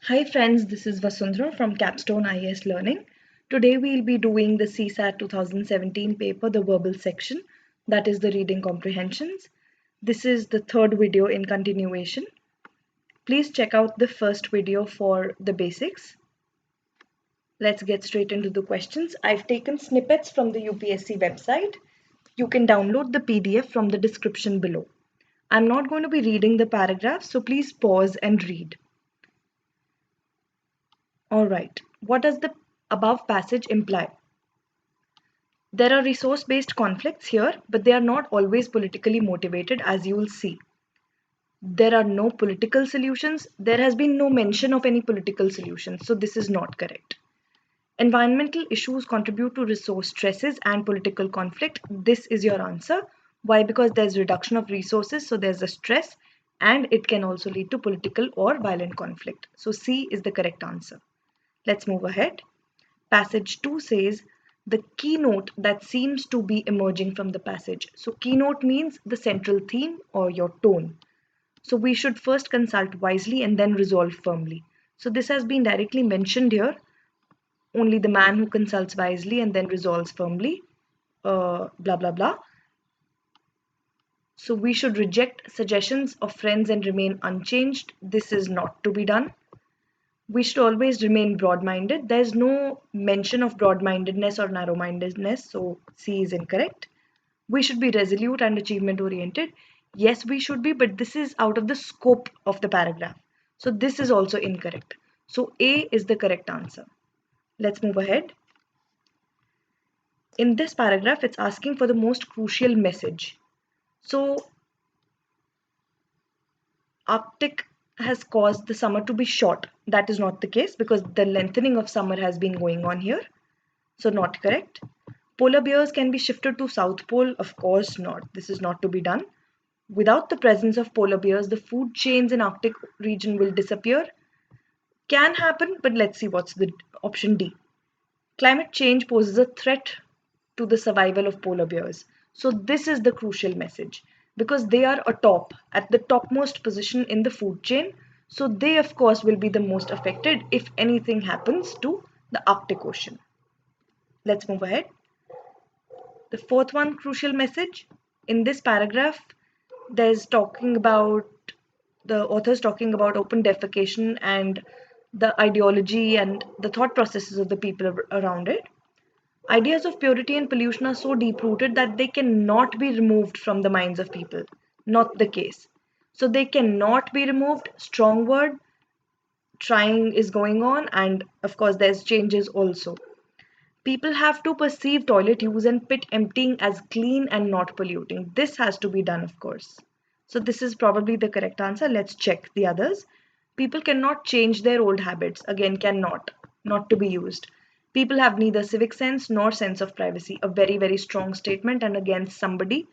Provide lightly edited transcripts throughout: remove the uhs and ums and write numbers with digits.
Hi friends, this is Vasundhara from Capstone IAS Learning. Today we'll be doing the CSAT 2017 paper, the verbal section, that is the reading comprehensions. This is the third video in continuation. Please check out the first video for the basics. Let's get straight into the questions. I've taken snippets from the UPSC website. You can download the PDF from the description below. I'm not going to be reading the paragraphs, so please pause and read. Alright, what does the above passage imply? There are resource-based conflicts here, but they are not always politically motivated, as you will see. There are no political solutions. There has been no mention of any political solutions, so this is not correct. Environmental issues contribute to resource stresses and political conflict. This is your answer. Why? Because there's reduction of resources, so there's a stress, and it can also lead to political or violent conflict. So C is the correct answer. Let's move ahead. Passage 2 says the keynote that seems to be emerging from the passage. So keynote means the central theme or your tone. So we should first consult wisely and then resolve firmly. So this has been directly mentioned here. Only the man who consults wisely and then resolves firmly, blah blah blah. So we should reject suggestions of friends and remain unchanged. This is not to be done. We should always remain broad-minded. There's no mention of broad-mindedness or narrow-mindedness, so C is incorrect. We should be resolute and achievement-oriented. Yes, we should be, but this is out of the scope of the paragraph. So this is also incorrect. So A is the correct answer. Let's move ahead. In this paragraph, it's asking for the most crucial message. So Arctic has caused the summer to be short. That is not the case because the lengthening of summer has been going on here. So not correct. Polar bears can be shifted to South Pole. Of course not. This is not to be done. Without the presence of polar bears, the food chains in Arctic region will disappear. Can happen, but let's see what's the option D. Climate change poses a threat to the survival of polar bears. So this is the crucial message because they are atop, at the topmost position in the food chain. So they of course will be the most affected if anything happens to the Arctic Ocean. Let's move ahead. The fourth one, crucial message. In this paragraph, there's talking about the author's talking about open defecation and the ideology and the thought processes of the people around it. Ideas of purity and pollution are so deep rooted that they cannot be removed from the minds of people. Not the case. So they cannot be removed. Strong word. Trying is going on, and of course, there's changes also. People have to perceive toilet use and pit emptying as clean and not polluting. This has to be done, of course. So, this is probably the correct answer. Let's check the others. People cannot change their old habits. Again, cannot, not to be used. People have neither civic sense nor sense of privacy. A very, very strong statement and against somebody,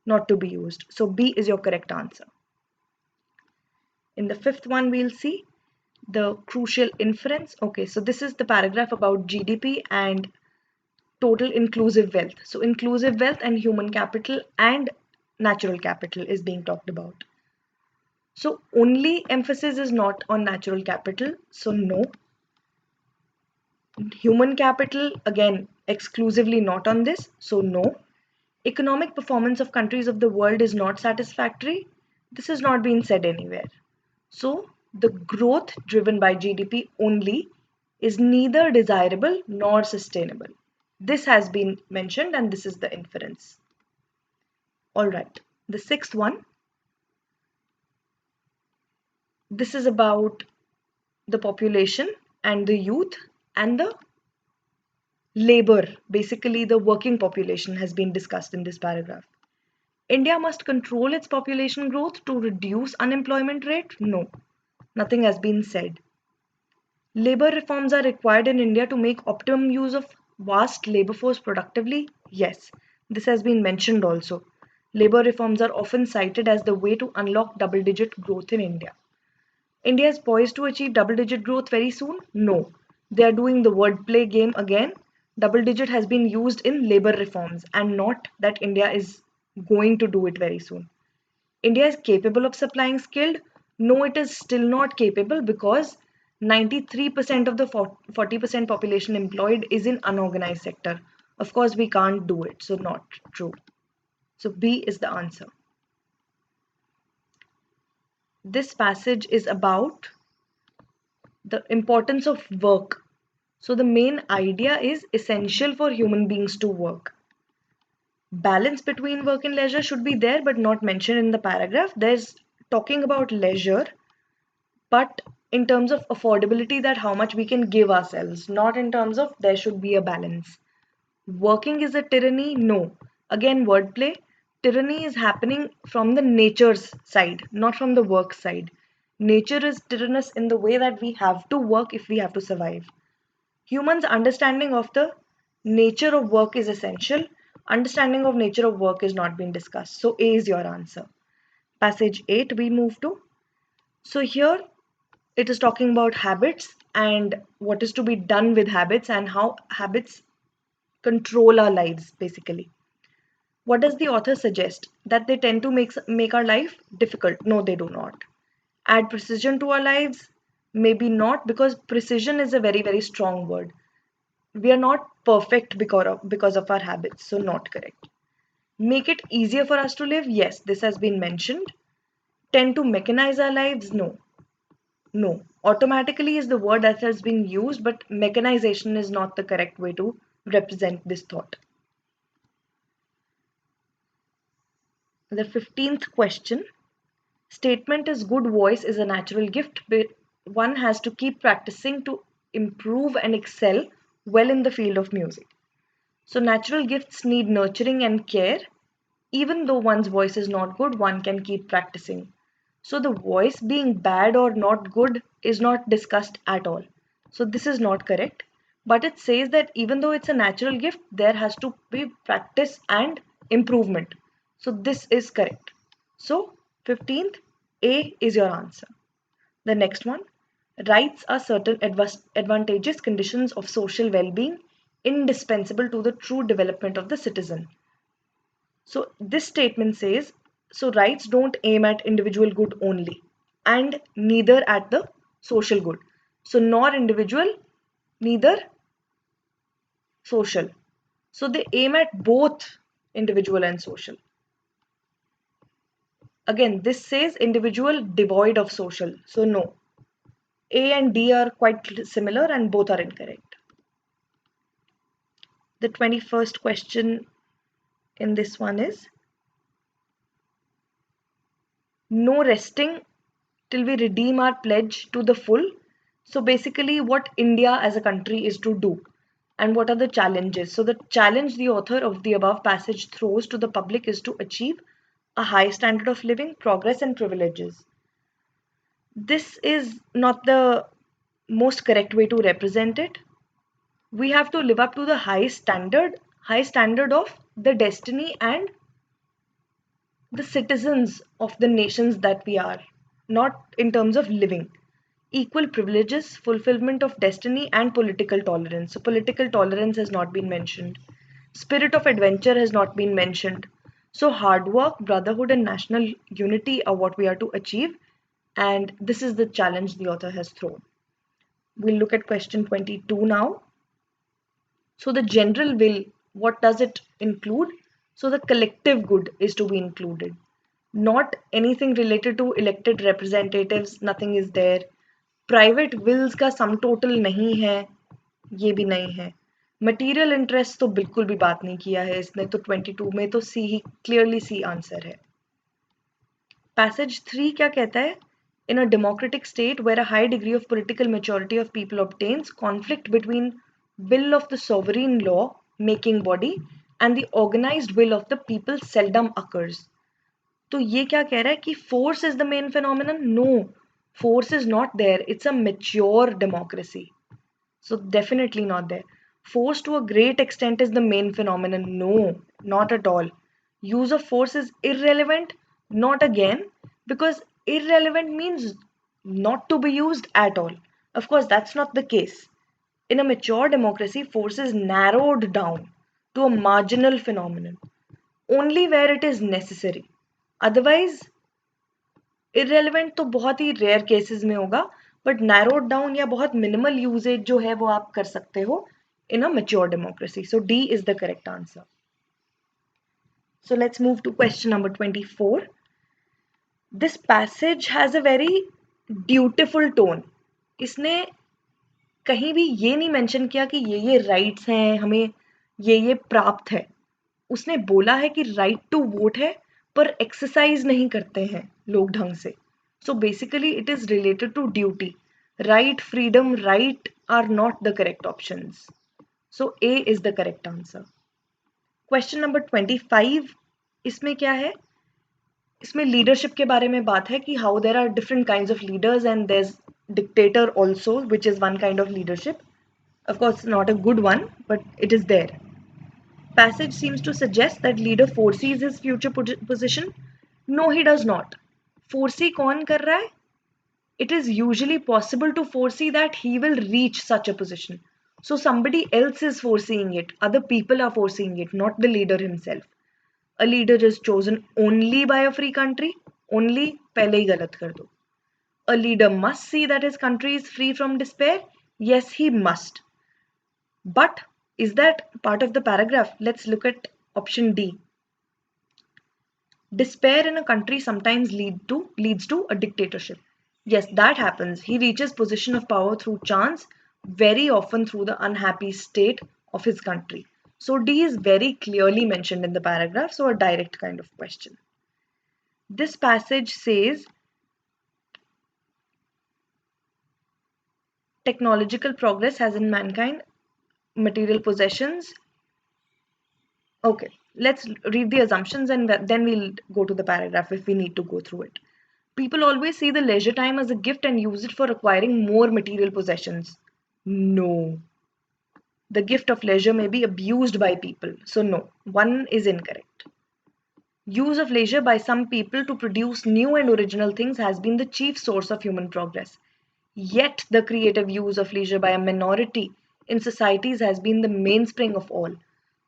not to be used. So, B is your correct answer. In the fifth one, we'll see the crucial inference. Okay, so this is the paragraph about GDP and total inclusive wealth. So inclusive wealth and human capital and natural capital is being talked about. So only emphasis is not on natural capital. So no. Human capital, again, exclusively not on this. So no. Economic performance of countries of the world is not satisfactory. This has not been said anywhere. So the growth driven by GDP only is neither desirable nor sustainable. This has been mentioned and this is the inference. All right, the sixth one. This is about the population and the youth and the labor. Basically, the working population has been discussed in this paragraph. India must control its population growth to reduce unemployment rate? No, nothing has been said. Labor reforms are required in India to make optimum use of vast labor force productively? Yes, this has been mentioned also. Labor reforms are often cited as the way to unlock double digit growth in India. India is poised to achieve double digit growth very soon? No. They are doing the wordplay game again. Double digit has been used in labor reforms and not that India is going to do it very soon. India is capable of supplying skilled? No, it is still not capable because 93% of the 40% population employed is in unorganized sector. Of course, we can't do it, so not true. So B is the answer. This passage is about the importance of work. So the main idea is essential for human beings to work. Balance between work and leisure should be there, but not mentioned in the paragraph. There's talking about leisure, but in terms of affordability, that how much we can give ourselves, not in terms of there should be a balance. Working is a tyranny? No. Again, wordplay. Tyranny is happening from the nature's side, not from the work side. Nature is tyrannous in the way that we have to work if we have to survive. Humans' understanding of the nature of work is essential. Understanding of nature of work is not being discussed. So A is your answer. Passage 8 we move to. So here it is talking about habits and what is to be done with habits and how habits control our lives basically. What does the author suggest? That they tend to make our life difficult? No, they do not. Add precision to our lives? Maybe not, because precision is a very, very strong word. We are not perfect because of our habits, so not correct. Make it easier for us to live? Yes, this has been mentioned. Tend to mechanize our lives? No. No. Automatically is the word that has been used, but mechanization is not the correct way to represent this thought. The 15th question. Statement is good voice is a natural gift, but one has to keep practicing to improve and excel well in the field of music. So natural gifts need nurturing and care. Even though one's voice is not good, one can keep practicing. So the voice being bad or not good is not discussed at all. So this is not correct. But it says that even though it's a natural gift, there has to be practice and improvement. So this is correct. So 15th, A is your answer. The next one, rights are certain advantageous conditions of social well-being indispensable to the true development of the citizen. So this statement says, so rights don't aim at individual good only and neither at the social good. So nor individual, neither social. So they aim at both individual and social. Again, this says individual devoid of social. So no. A and D are quite similar and both are incorrect. The 21st question in this one is, no resting till we redeem our pledge to the full. So basically what India as a country is to do and what are the challenges. So the challenge the author of the above passage throws to the public is to achieve a high standard of living, progress and privileges. This is not the most correct way to represent it. We have to live up to the high standard of the destiny and the citizens of the nations that we are, not in terms of living. Equal privileges, fulfillment of destiny, and political tolerance. So, political tolerance has not been mentioned. Spirit of adventure has not been mentioned. So, hard work, brotherhood, and national unity are what we are to achieve. And this is the challenge the author has thrown. We'll look at question 22 now. So, the general will, what does it include? So, the collective good is to be included. Not anything related to elected representatives, nothing is there. Private wills का sum total नहीं है, ये भी नहीं है. Material interest तो बिल्कुल भी बात नहीं किया है इसने, तो 22 में तो सी ही क्लियरली सी आंसर है. पैसेज 3 क्या कहता है? In a democratic state where a high degree of political maturity of people obtains, conflict between will of the sovereign law making body and the organized will of the people seldom occurs. तो ये क्या कह रहा है कि force is the main phenomenon? No, force is not there. It's a mature democracy. So definitely not there. Force to a great extent is the main phenomenon. No, not at all. Use of force is irrelevant. Not again, because irrelevant means not to be used at all. Of course, that's not the case. In a mature democracy, force is narrowed down to a marginal phenomenon only where it is necessary. Otherwise, irrelevant तो बहुत ही rare cases में होगा, but narrowed down या बहुत minimal usage जो है वो आप कर सकते हो in a mature democracy. So D is the correct answer. So let's move to question number 24. This passage has a very dutiful tone. इसने कहीं भी ये नहीं मेंशन किया कि ये राइट्स हैं, हमें ये प्राप्त है. उसने बोला है कि राइट टू वोट है पर एक्सरसाइज नहीं करते हैं लोग ढंग से. So basically it is related to duty. Right, freedom, right are not the correct options. So A is the correct answer. Question number 25. इसमें क्या है? इसमें लीडरशिप के बारे में बात है कि how there are different kinds of leaders and there is dictator also, which is one kind of leadership. Of course, not a good one, but it is there. Passage seems to suggest that leader foresees his future position. No, he does not. Foresee कौन कर रहा है? It is usually possible to foresee that he will reach such a position. So somebody else is foreseeing it. Other people are foreseeing it, not the leader himself. A leader is chosen only by a free country. Only पहले ही गलत कर दो. A leader must see that his country is free from despair. Yes, he must. But is that part of the paragraph? Let's look at option D. Despair in a country sometimes leads to a dictatorship. Yes, that happens. He reaches position of power through chance, very often through the unhappy state of his country. So D is very clearly mentioned in the paragraph, so a direct kind of question. This passage says technological progress has in mankind material possessions. Okay, let's read the assumptions and then we'll go to the paragraph if we need to go through it. People always see the leisure time as a gift and use it for acquiring more material possessions. No. The gift of leisure may be abused by people. So no, one is incorrect. Use of leisure by some people to produce new and original things has been the chief source of human progress. Yet the creative use of leisure by a minority in societies has been the mainspring of all.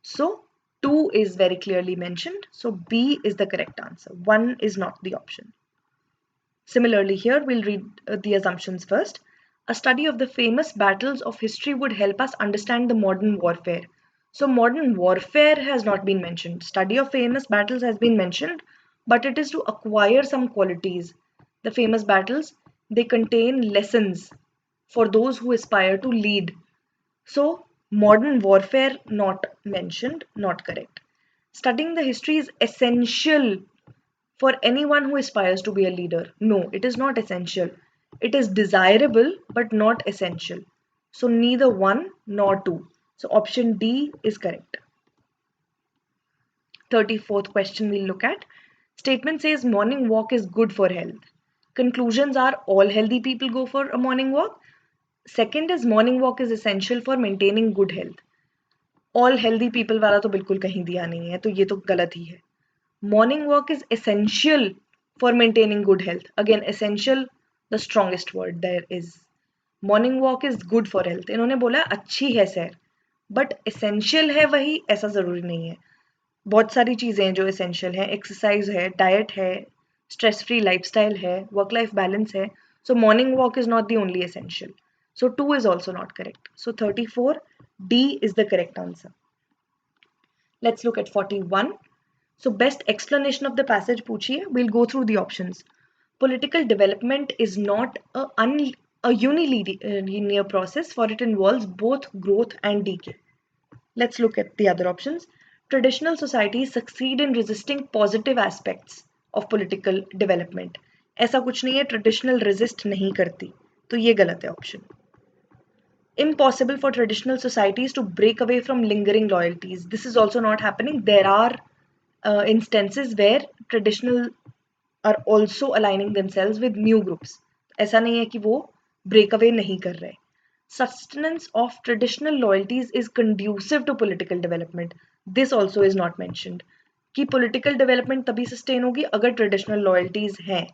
So 2 is very clearly mentioned. So B is the correct answer. 1 is not the option. Similarly, here we'll read the assumptions first. A study of the famous battles of history would help us understand the modern warfare. So modern warfare has not been mentioned. Study of famous battles has been mentioned, but it is to acquire some qualities. The famous battles, they contain lessons for those who aspire to lead. So modern warfare not mentioned, not correct. Studying the history is essential for anyone who aspires to be a leader. No, it is not essential. It is desirable but not essential. So neither 1 nor 2. So option D is correct. 34th question we'll look at. Statement says morning walk is good for health. Conclusions are all healthy people go for a morning walk. Second is morning walk is essential for maintaining good health. All healthy people वाला तो बिल्कुल कहीं दिया नहीं है, तो ये तो गलत ही है. Morning walk is essential for maintaining good health. Again, essential, the strongest word there is. Morning walk is good for health. इन्होंने बोला अच्छी है सैर, बट essential है वही ऐसा ज़रूरी नहीं है. बहुत सारी चीज़ें हैं जो essential है. एक्सरसाइज है, डाइट है, स्ट्रेस फ्री लाइफस्टाइल है, वर्क लाइफ बैलेंस है. So morning walk is not the only essential. So 2 is also not correct. So 34, D is the correct answer. Let's look at 41. So best explanation of the passage पूछिए. We'll go through the options. Political development is not a unilinear process, for it involves both growth and decay. Let's look at the other options. Traditional societies succeed in resisting positive aspects of political development. ऐसा कुछ नहीं है, traditional resist नहीं करती, तो ये गलत है option. Impossible for traditional societies to break away from lingering loyalties. This is also not happening. There are instances where traditional are also aligning themselves with new groups. ऐसा नहीं है कि वो break away नहीं कर रहे. Sustenance of traditional loyalties is conducive to political development. This also is not mentioned. कि political development तभी sustain होगी अगर traditional loyalties हैं.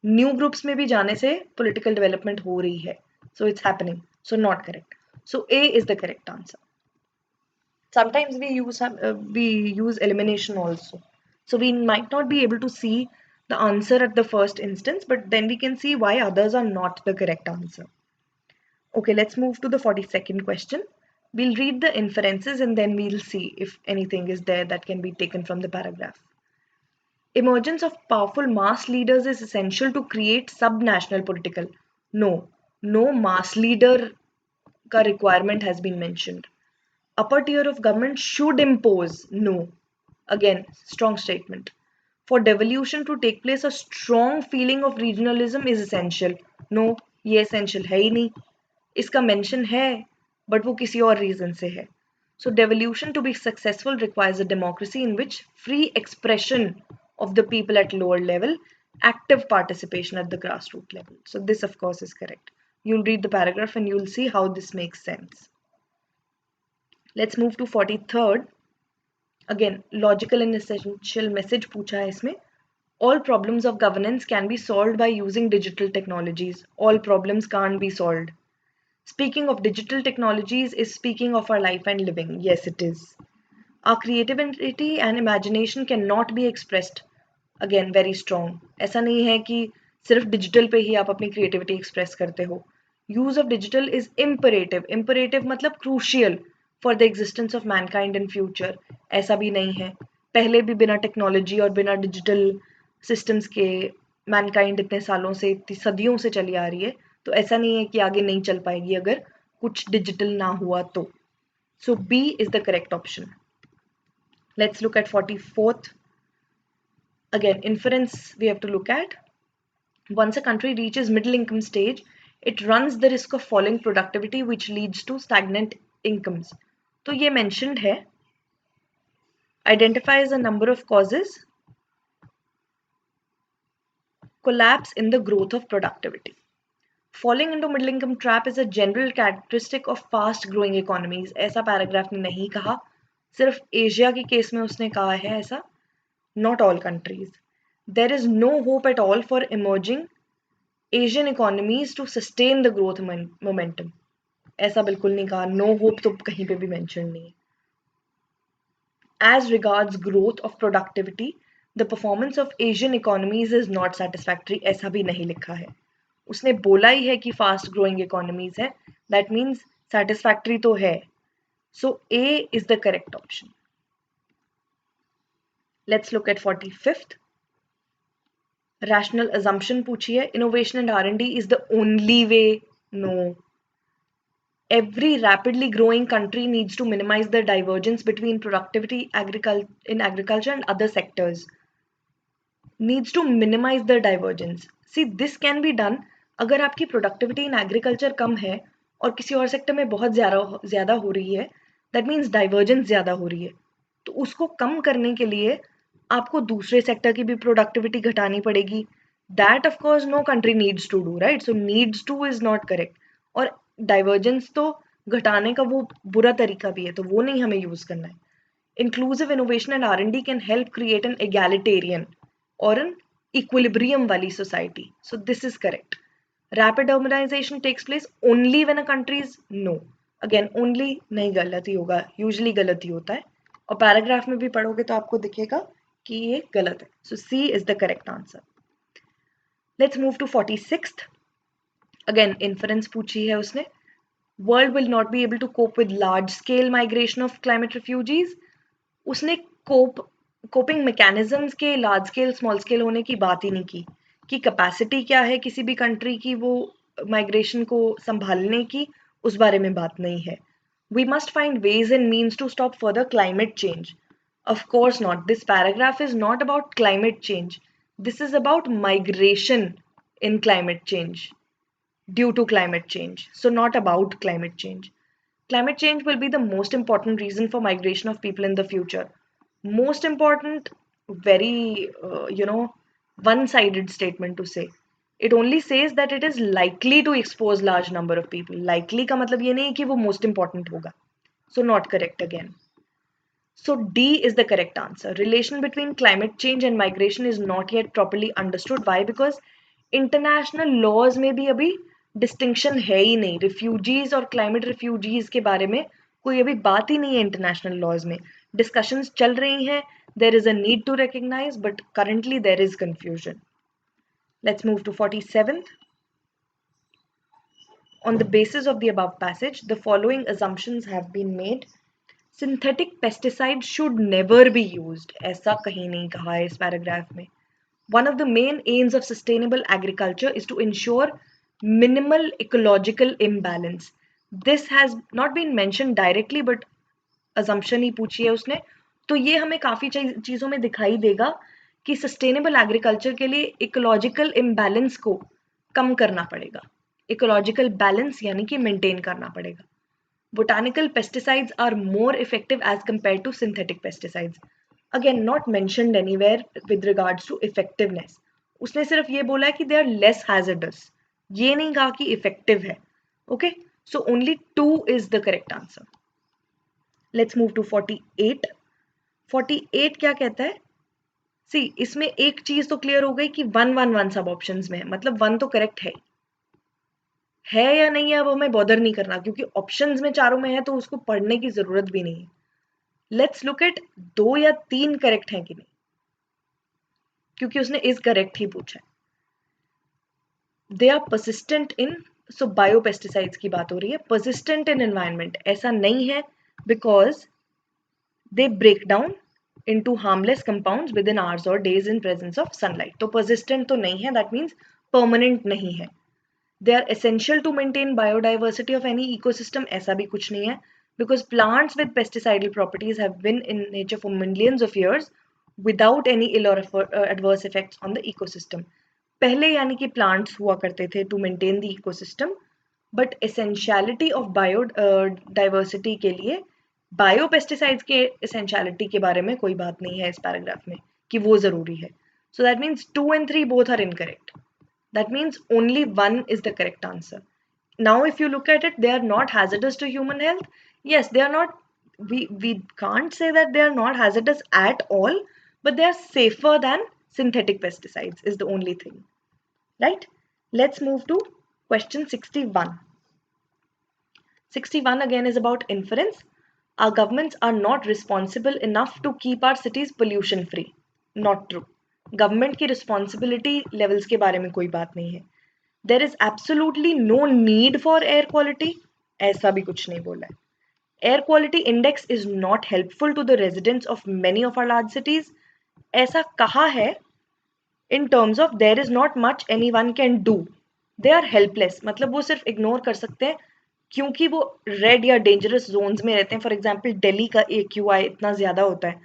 New groups में भी जाने से political development हो रही है. So it's happening. So not correct. So A is the correct answer. Sometimes we use elimination also. So we might not be able to see the answer at the first instance, but then we can see why others are not the correct answer. Okay, let's move to the 42nd question. We'll read the inferences and then we'll see if anything is there that can be taken from the paragraph. Emergence of powerful mass leaders is essential to create subnational political. No, no mass leader ka requirement has been mentioned. Upper tier of government should impose. No. Again, strong statement. For devolution to take place, a strong feeling of regionalism is essential. No, ये essential है ही नहीं. इसका mention है, but वो किसी और reason से है. So devolution to be successful requires a democracy in which free expression of the people at lower level, active participation at the grassroots level. So this of course is correct. You'll read the paragraph and you'll see how this makes sense. Let's move to 43rd. Again, logical and essential message पूछा है इसमें. All problems of governance can be solved by using digital technologies. All problems can't be solved. Speaking of digital technologies is speaking of our life and living. Yes, it is. Our creativity and imagination cannot be expressed. Again, very strong. ऐसा नहीं है कि सिर्फ digital पे ही आप अपनी creativity express करते हो. Use of digital is imperative. Imperative मतलब crucial for the existence of mankind in future. ऐसा भी नहीं है. पहले भी बिना टेक्नोलॉजी और बिना डिजिटल सिस्टम्स के मैनकाइंड इतने सालों से इतनी सदियों से चली आ रही है, तो ऐसा नहीं है कि आगे नहीं चल पाएगी अगर कुछ डिजिटल ना हुआ तो. So B is the correct option. Let's look at 44th. Again, inference we have to look at. Once a country reaches middle income stage, it runs the risk of falling productivity which leads to stagnant incomes. तो ये mentioned है. Identifies a number of causes. Collapse in the growth of productivity. Falling into middle income trap is a general characteristic of fast growing economies. ऐसा paragraph ने नहीं कहा, सिर्फ Asia के case में उसने कहा है ऐसा. Not all countries. There is no hope at all for emerging Asian economies to sustain the growth momentum. ऐसा बिल्कुल नहीं कहा. No hope तो कहीं पे भी mention नहीं है. As regards growth of productivity, the performance of Asian economies is not satisfactory. ऐसा भी नहीं लिखा है. उसने बोला ही है कि फास्ट ग्रोइंग इकोनॉमीज है. दैट मीन्स सैटिस्फैक्टरी तो है. So A is the correct option. Let's look at 45th. Rational assumption पूछी है. Innovation and R&D is the only way. No. Every rapidly growing country needs to minimize the divergence between productivity in agriculture and other sectors. Needs to minimize the divergence. See, this can be done अगर आपकी productivity in agriculture कम है और किसी और sector में बहुत ज़्यादा हो रही है, दैट मीन्स डाइवर्जेंस ज़्यादा हो रही है, तो उसको कम करने के लिए आपको दूसरे सेक्टर की भी प्रोडक्टिविटी घटानी पड़ेगी. That of course no country needs to do, right? So needs to is not correct. और डाइवर्जेंस तो घटाने का वो बुरा तरीका भी है, तो वो नहीं हमें यूज़ करना है. Inclusive innovation and R&D can help create an egalitarian और एन इक्विलिब्रियम वाली society. So this is correct. Rapid urbanization takes place only when a country is no. Again, only नहीं गलत ही होगा, usually गलत ही होता है. और पैराग्राफ में भी पढ़ोगे तो आपको दिखेगा कि ये गलत है. So C is the correct answer. Let's move to 46th. Again, inference पूछी है उसने. World will not be able to cope with large scale migration of climate refugees. उसने coping mechanisms के large scale, small scale होने की बात ही नहीं की. कि कैपेसिटी क्या है किसी भी कंट्री की वो माइग्रेशन को संभालने की, उस बारे में बात नहीं है. We must find ways and means to stop further climate change. Of course not. This paragraph is not about climate change. This is about migration in climate change, due to climate change. So not about climate change. Climate change will be the most important reason for migration of people in the future. Most important, very, one-sided statement to say. It only says that it is likely to expose large number of people. Likely का मतलब ये नहीं कि वो most important होगा. So not correct again. So D is the correct answer. Relation between climate change and migration is not yet properly understood. Why? Because international laws में भी अभी डिस्टिंक्शन है ही नहीं. रिफ्यूजीज और क्लाइमेट रिफ्यूजीज के बारे में कोई अभी बात ही नहीं है इंटरनेशनल लॉज में. डिस्कशंस चल रही हैं. There is a need to recognise, but currently there is confusion. Let's move to 47th. On the basis of the above passage, the following assumptions have been made. Synthetic pesticides should never be used. ऐसा कहीं नहीं कहा है इस paragraph में. One of the main aims of sustainable agriculture is to ensure minimal ecological imbalance. This has not been mentioned directly, but assumption ही पूछी है उसने. तो ये हमें काफ़ी चीज़ों में दिखाई देगा कि सस्टेनेबल एग्रीकल्चर के लिए इकोलॉजिकल इम्बैलेंस को कम करना पड़ेगा. इकोलॉजिकल बैलेंस यानी कि मेंटेन करना पड़ेगा. Botanical pesticides are more effective as compared to synthetic pesticides. Again, not mentioned anywhere with regards to effectiveness. उसने सिर्फ ये बोला है कि they are less hazardous. ये नहीं कहा कि effective है. Okay, so only 2 is the correct answer. Let's move to 48. 48 क्या कहता है? See, इसमें एक चीज तो क्लियर हो गई कि 1 1 1 सब ऑप्शंस में है, मतलब 1 तो करेक्ट है या नहीं है अब हमें बॉदर नहीं करना, क्योंकि ऑप्शंस में चारों में है तो उसको पढ़ने की जरूरत भी नहीं है. लेट्स लुक एट 2 या 3 करेक्ट है कि नहीं, क्योंकि उसने इज करेक्ट ही पूछा है. They are persistent in, so biopesticides की बात हो रही है. परसिस्टेंट इन एनवायरमेंट ऐसा नहीं है, because they break down into harmless compounds within hours or days in presence of sunlight. तो persistent तो नहीं है, that means permanent नहीं है. They are essential to maintain biodiversity of any ecosystem. ऐसा भी कुछ नहीं है, because plants with pesticidal properties have been in nature for millions of years without any ill or adverse effects on the ecosystem. पहले यानी कि plants हुआ करते थे to maintain the ecosystem, but essentiality of biodiversity के लिए biopesticides के essentiality के बारे में कोई बात नहीं है इस पैराग्राफ में कि वो जरूरी है. So that means 2 and 3 both are incorrect. That means only 1 is the correct answer. Now if you look at it, they are not hazardous to human health. Yes, they are not. We can't say that they are not hazardous at all, but they are safer than synthetic pesticides is the only thing. Right? Let's move to question 61. 61 again is about inference. Our governments are not responsible enough to keep our cities pollution free. Not true. Government की responsibility levels के बारे में कोई बात नहीं है. There is absolutely no need for air quality. ऐसा भी कुछ नहीं बोला है. Air quality index is not helpful to the residents of many of our large cities. ऐसा कहा है in terms of there is not much anyone can do. They are helpless. मतलब वो सिर्फ ignore कर सकते हैं क्योंकि वो रेड या डेंजरस जोन्स में रहते हैं. फॉर एग्जाम्पल दिल्ली का AQI इतना ज़्यादा होता है,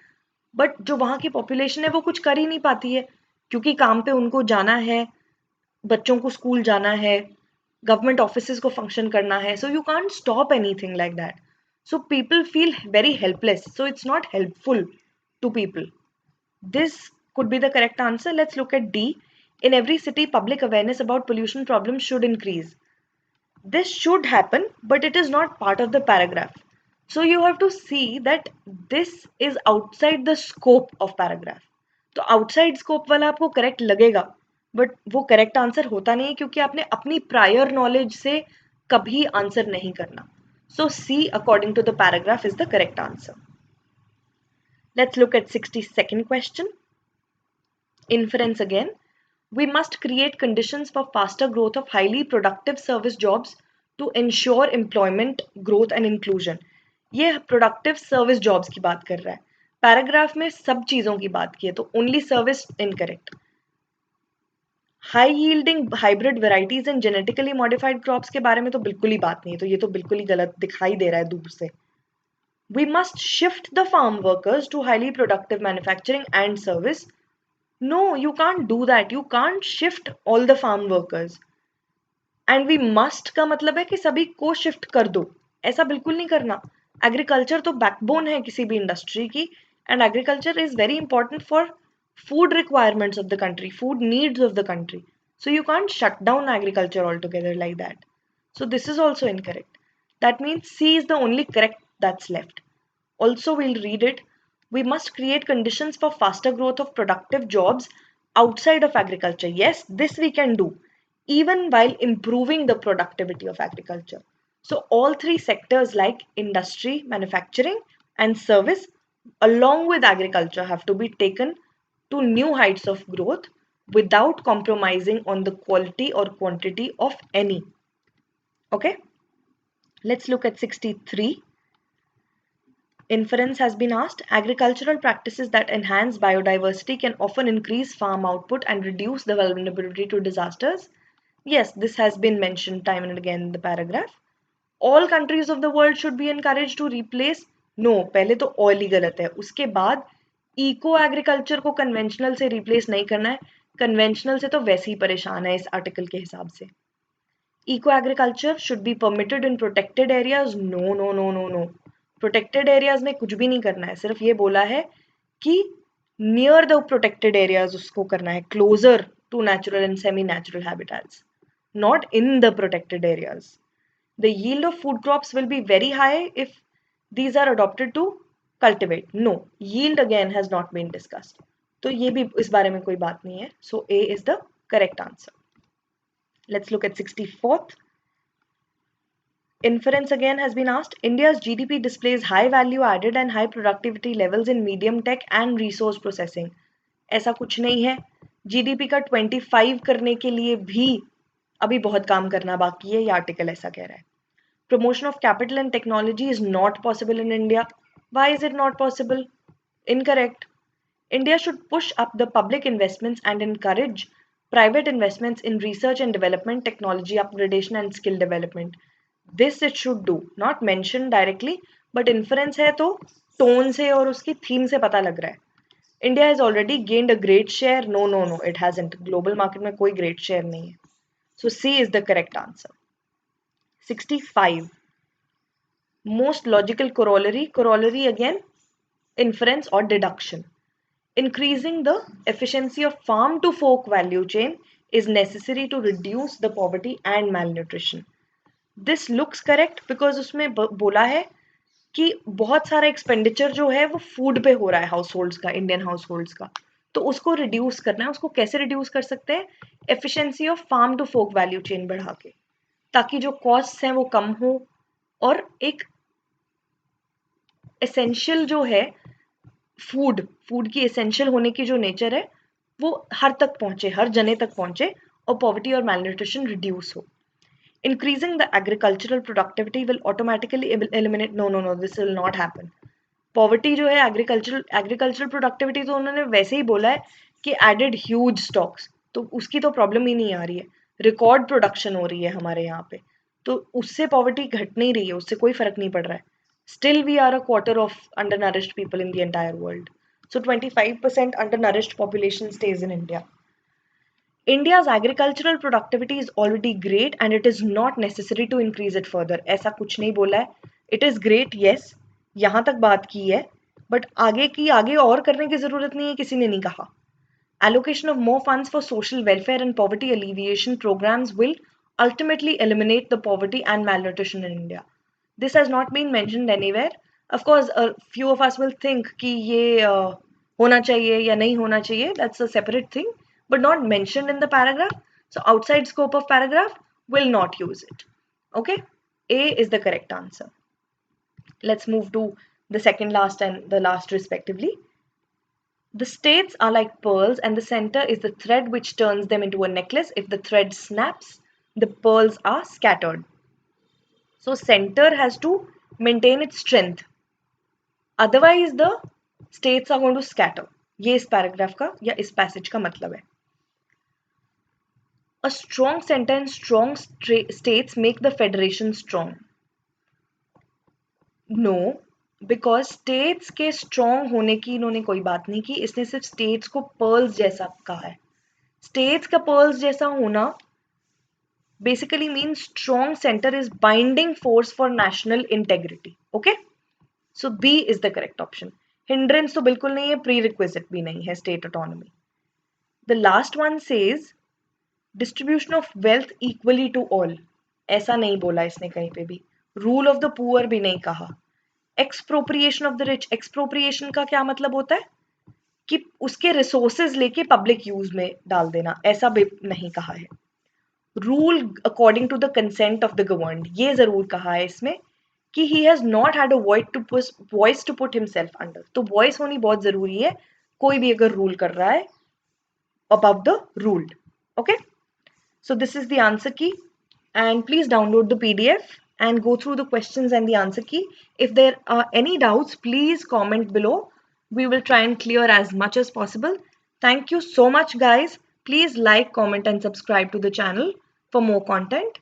बट जो वहाँ की पॉपुलेशन है वो कुछ कर ही नहीं पाती है, क्योंकि काम पे उनको जाना है, बच्चों को स्कूल जाना है, गवर्नमेंट ऑफिस को फंक्शन करना है. So you can't stop anything like that. So people feel very helpless. So it's not helpful to people. This could be the correct answer. Let's look at D. In every city, public awareness about pollution problems should increase. This should happen, but it is not part of the paragraph. So you have to see that this is outside the scope of paragraph. तो outside scope वाला आपको correct लगेगा, but वो correct answer होता नहीं है, क्योंकि आपने अपनी prior knowledge से कभी answer नहीं करना. So C according to the paragraph is the correct answer. Let's look at 62nd question. Inference again. We must create conditions for faster growth of highly productive service jobs to ensure employment growth and inclusion. ये productive service jobs की बात कर रहा है. Paragraph में सब चीज़ों की बात की है, तो only service incorrect. High yielding hybrid varieties and genetically modified crops के बारे में तो बिल्कुल ही बात नहीं है, तो ये तो बिल्कुल ही गलत दिखाई दे रहा है दूर से. We must shift the farm workers to highly productive manufacturing and service. No, you can't do that. You can't shift all the farm workers. And we must का मतलब है कि सभी को शिफ्ट कर दो. ऐसा बिल्कुल नहीं करना. एग्रीकल्चर तो बैकबोन है किसी भी इंडस्ट्री की, and agriculture is very important for food requirements of the country, food needs of the country. So you can't shut down agriculture altogether like that. So this is also incorrect. That means C is the only correct that's left. Also, we'll read it. We must create conditions for faster growth of productive jobs outside of agriculture. Yes, this we can do, even while improving the productivity of agriculture. So all three sectors like industry, manufacturing, and service, along with agriculture, have to be taken to new heights of growth without compromising on the quality or quantity of any. Okay, let's look at 63. Inference has been asked. Agricultural practices that enhance biodiversity can often increase farm output and reduce the vulnerability to disasters. Yes, this has been mentioned time and again in the paragraph. All countries of the world should be encouraged to replace. No, पहले तो oil ही गलत है, उसके बाद eco agriculture को conventional से replace नहीं करना है. कन्वेंशनल से तो वैसे ही परेशान है इस आर्टिकल के हिसाब से. Eco agriculture should be permitted in protected areas. No, no, no, no, no. Protected areas में कुछ भी नहीं करना है, सिर्फ ये बोला है कि near the protected areas उसको करना है, closer to natural and semi-natural habitats, not in the protected areas. The yield of food crops will be very high if these are adopted to cultivate. No, yield again has not been discussed. तो ये भी इस बारे में कोई बात नहीं है. So A is the correct answer. Let's look at 64th. Inference again has been asked. India's GDP displays high value added and high productivity levels in medium tech and resource processing. ऐसा कुछ नहीं है. GDP का 25 करने के लिए भी अभी बहुत काम करना बाकी है, ये आर्टिकल ऐसा कह रहा है. Promotion of capital and technology is not possible in India. Why is it not possible? Incorrect. India should push up the public investments and encourage private investments in research and development, technology upgradation and skill development. This it should do, not mentioned directly, but inference है तो tone से और उसकी theme से पता लग रहा है. India has already gained a great share. No, no, no, it hasn't. Global market में कोई great share नहीं है. So C is the correct answer. 65. Most logical corollary. Corollary again, inference or deduction. Increasing the efficiency of farm to fork value chain is necessary to reduce the poverty and malnutrition. This looks correct because उसमें बोला है कि बहुत सारा expenditure जो है वो food पे हो रहा है हाउस होल्ड्स का, इंडियन हाउस होल्ड्स का, तो उसको रिड्यूस करना है. उसको कैसे रिड्यूस कर सकते हैं? Efficiency of farm to fork value chain बढ़ा के, ताकि जो कॉस्ट हैं वो कम हो और एक एसेंशियल जो है फूड की एसेंशियल होने की जो नेचर है वो हर तक पहुंचे, हर जने तक पहुंचे और पॉवर्टी और malnutrition रिड्यूस हो. Increasing the agricultural productivity will automatically eliminate. No, no, no, this will not happen. Poverty जो है agricultural productivity तो उन्होंने वैसे ही बोला है कि added huge stocks, तो उसकी तो प्रॉब्लम ही नहीं आ रही है. रिकॉर्ड प्रोडक्शन हो रही है हमारे यहाँ पे, तो उससे पॉवर्टी घट नहीं रही है, उससे कोई फर्क नहीं पड़ रहा है. Still we are a quarter of undernourished people in the entire world. So 25% undernourished population stays in India. India's agricultural productivity is already great and it is not necessary to increase it further. ऐसा कुछ नहीं बोला है. It is great, yes. यहाँ तक बात की है, but आगे और करने की जरूरत नहीं है, किसी ने नहीं कहा. Allocation of more funds for social welfare and poverty alleviation programs will ultimately eliminate the poverty and malnutrition in India. This has not been mentioned anywhere. Of course, a few of us will think कि ये होना चाहिए या नहीं होना चाहिए. That's a separate thing, but not mentioned in the paragraph. So outside scope of paragraph, will not use it. Okay, A is the correct answer. Let's move to the second last and the last respectively. The states are like pearls and the center is the thread which turns them into a necklace. If the thread snaps, the pearls are scattered. So center has to maintain its strength. Otherwise the states are going to scatter. ये इस paragraph का या इस passage का मतलब है. A strong center and strong states make the federation strong. No, because states के strong होने की इन्होंने कोई बात नहीं की, इसने सिर्फ states को pearls जैसा कहा है. States का pearls जैसा होना basically means strong center is binding force for national integrity. Okay, so B is the correct option. Hindrance तो बिल्कुल नहीं है, prerequisite भी नहीं है state autonomy. The last one says distribution of wealth equally to all. ऐसा नहीं बोला इसने कहीं पे भी. Rule of the poor भी नहीं कहा. Expropriation of the rich. Expropriation का क्या मतलब होता है कि उसके resources लेके public use में डाल देना, ऐसा भी नहीं कहा है. Rule according to the consent of the governed, ये जरूर कहा है इसमें कि he has not had a voice to put himself under. तो voice होनी बहुत जरूरी है. कोई भी अगर रूल कर रहा है above the ruled. Okay. So this is the answer key, and please download the PDF and go through the questions and the answer key. If there are any doubts, please comment below. We will try and clear as much as possible. Thank you so much, guys. Please like, comment and subscribe to the channel for more content.